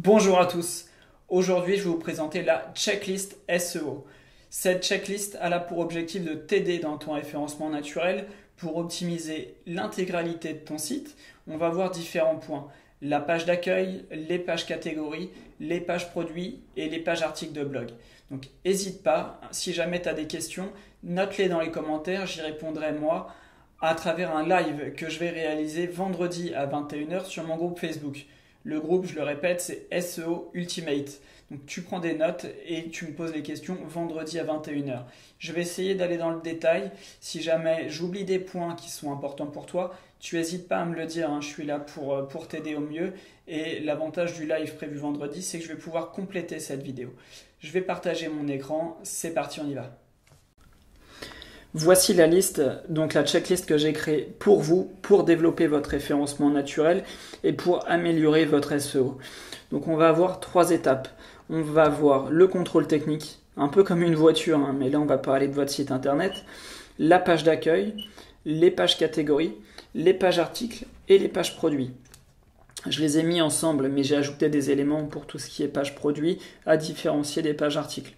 Bonjour à tous. Aujourd'hui, je vais vous présenter la checklist SEO. Cette checklist a là pour objectif de t'aider dans ton référencement naturel pour optimiser l'intégralité de ton site. On va voir différents points. La page d'accueil, les pages catégories, les pages produits et les pages articles de blog. Donc n'hésite pas, si jamais tu as des questions, note-les dans les commentaires, j'y répondrai moi à travers un live que je vais réaliser vendredi à 21h sur mon groupe Facebook. Le groupe, je le répète, c'est SEO Ultimate. Donc tu prends des notes et tu me poses les questions vendredi à 21h. Je vais essayer d'aller dans le détail. Si jamais j'oublie des points qui sont importants pour toi, tu n'hésites pas à me le dire. Je suis là pour t'aider au mieux. Et l'avantage du live prévu vendredi, c'est que je vais pouvoir compléter cette vidéo. Je vais partager mon écran. C'est parti, on y va. Voici la liste, donc la checklist que j'ai créée pour vous, pour développer votre référencement naturel et pour améliorer votre SEO. Donc on va avoir 3 étapes. On va avoir le contrôle technique, un peu comme une voiture, mais là on va parler de votre site internet, la page d'accueil, les pages catégories, les pages articles et les pages produits. Je les ai mis ensemble, mais j'ai ajouté des éléments pour tout ce qui est page produit à différencier des pages articles.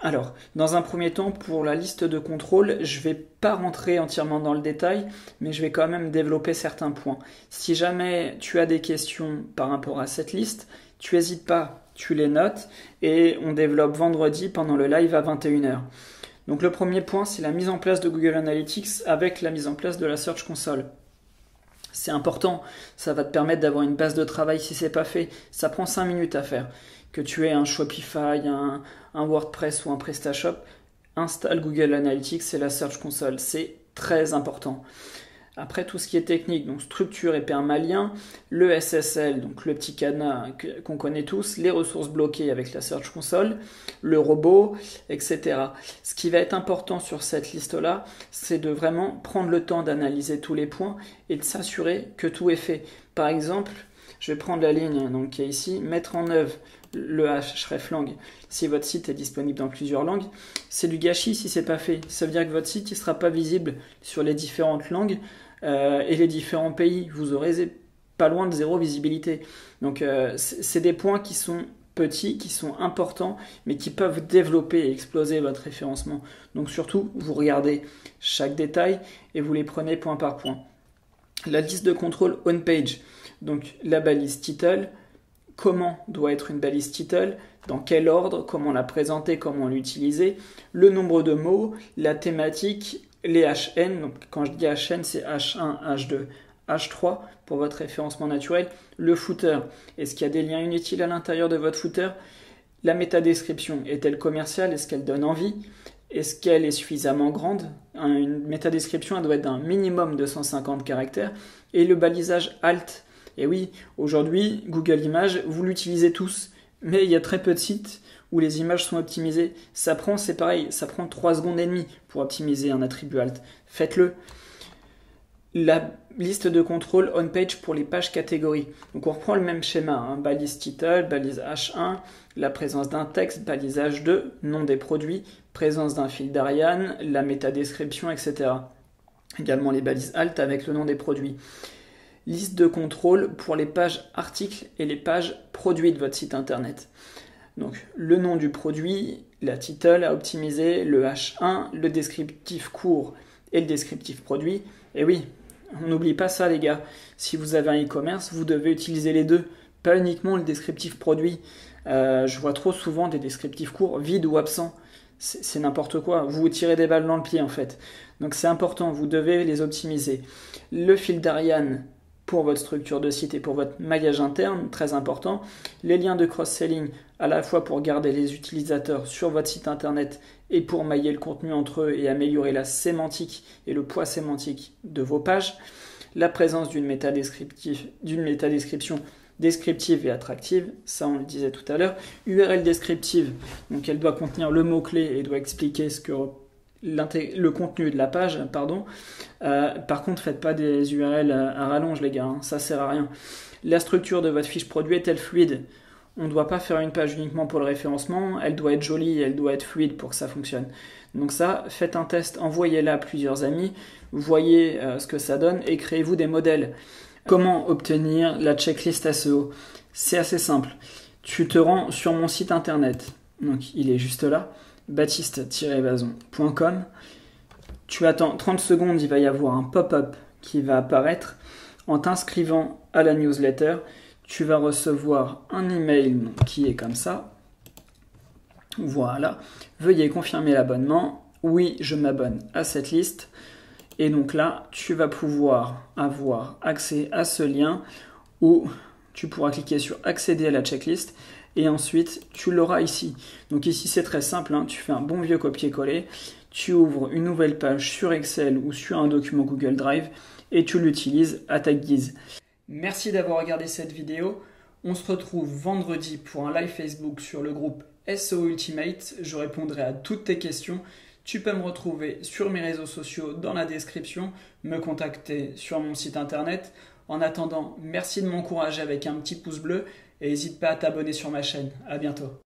Alors, dans un premier temps, pour la liste de contrôle, je ne vais pas rentrer entièrement dans le détail, mais je vais quand même développer certains points. Si jamais tu as des questions par rapport à cette liste, tu n'hésites pas, tu les notes et on développe vendredi pendant le live à 21h. Donc le premier point, c'est la mise en place de Google Analytics avec la mise en place de la Search Console. C'est important, ça va te permettre d'avoir une base de travail si ce n'est pas fait. Ça prend 5 minutes à faire. Que tu aies un Shopify, un WordPress ou un PrestaShop, installe Google Analytics et la Search Console. C'est très important. Après, tout ce qui est technique, donc structure et permalien, le SSL, donc le petit cadenas qu'on connaît tous, les ressources bloquées avec la Search Console, le robot, etc. Ce qui va être important sur cette liste-là, c'est de vraiment prendre le temps d'analyser tous les points et de s'assurer que tout est fait. Par exemple, je vais prendre la ligne donc, qui est ici, mettre en œuvre le hreflang si votre site est disponible dans plusieurs langues. C'est du gâchis si ce n'est pas fait. Ça veut dire que votre site ne sera pas visible sur les différentes langues et les différents pays. Vous aurez pas loin de 0 visibilité. Donc c'est des points qui sont petits, qui sont importants, mais qui peuvent développer et exploser votre référencement. Donc surtout, vous regardez chaque détail et vous les prenez point par point. La liste de contrôle on-page, donc la balise title, comment doit être une balise title, dans quel ordre, comment la présenter, comment l'utiliser, le nombre de mots, la thématique, les HN, donc quand je dis HN, c'est H1, H2, H3 pour votre référencement naturel, le footer, est-ce qu'il y a des liens inutiles à l'intérieur de votre footer, la métadescription, est-elle commerciale, est-ce qu'elle donne envie, est-ce qu'elle est suffisamment grande, une métadescription elle doit être d'un minimum de 150 caractères, et le balisage alt. Et oui, aujourd'hui, Google Images, vous l'utilisez tous, mais il y a très peu de sites où les images sont optimisées. C'est pareil, ça prend 3 secondes et demie pour optimiser un attribut alt. Faites-le. La liste de contrôle on-page pour les pages catégories. Donc on reprend le même schéma, balise title, balise H1, la présence d'un texte, balise H2, nom des produits, présence d'un fil d'Ariane, la métadescription, etc. Également les balises alt avec le nom des produits. Liste de contrôle pour les pages articles et les pages produits de votre site internet. Donc le nom du produit, la title à optimiser, le H1, le descriptif court et le descriptif produit. Et oui, on n'oublie pas ça les gars. Si vous avez un e-commerce, vous devez utiliser les deux, pas uniquement le descriptif produit. Je vois trop souvent des descriptifs courts, vides ou absents. C'est n'importe quoi, vous vous tirez des balles dans le pied en fait. Donc c'est important, vous devez les optimiser. Le fil d'Ariane pour votre structure de site et pour votre maillage interne, très important. Les liens de cross-selling, à la fois pour garder les utilisateurs sur votre site internet et pour mailler le contenu entre eux et améliorer la sémantique et le poids sémantique de vos pages. La présence d'une métadescription descriptive et attractive, ça on le disait tout à l'heure. URL descriptive, donc elle doit contenir le mot-clé et doit expliquer ce que le contenu de la page, pardon. Par contre, faites pas des URL à rallonge, les gars, ça sert à rien. La structure de votre fiche produit est-elle fluide? On ne doit pas faire une page uniquement pour le référencement, elle doit être jolie, elle doit être fluide pour que ça fonctionne. Donc ça, faites un test, envoyez-la à plusieurs amis, voyez ce que ça donne et créez-vous des modèles. Comment obtenir la checklist SEO? C'est assez simple. Tu te rends sur mon site internet. Donc il est juste là, baptiste-vason.com. Tu attends 30 secondes, il va y avoir un pop-up qui va apparaître. En t'inscrivant à la newsletter, tu vas recevoir un email qui est comme ça. Voilà. Veuillez confirmer l'abonnement. Oui, je m'abonne à cette liste. Et donc là, tu vas pouvoir avoir accès à ce lien où tu pourras cliquer sur accéder à la checklist et ensuite tu l'auras ici. Donc ici c'est très simple, hein, tu fais un bon vieux copier-coller, tu ouvres une nouvelle page sur Excel ou sur un document Google Drive et tu l'utilises à ta guise. Merci d'avoir regardé cette vidéo. On se retrouve vendredi pour un live Facebook sur le groupe SEO Ultimate. Je répondrai à toutes tes questions. Tu peux me retrouver sur mes réseaux sociaux dans la description, me contacter sur mon site internet. En attendant, merci de m'encourager avec un petit pouce bleu et n'hésite pas à t'abonner sur ma chaîne. À bientôt.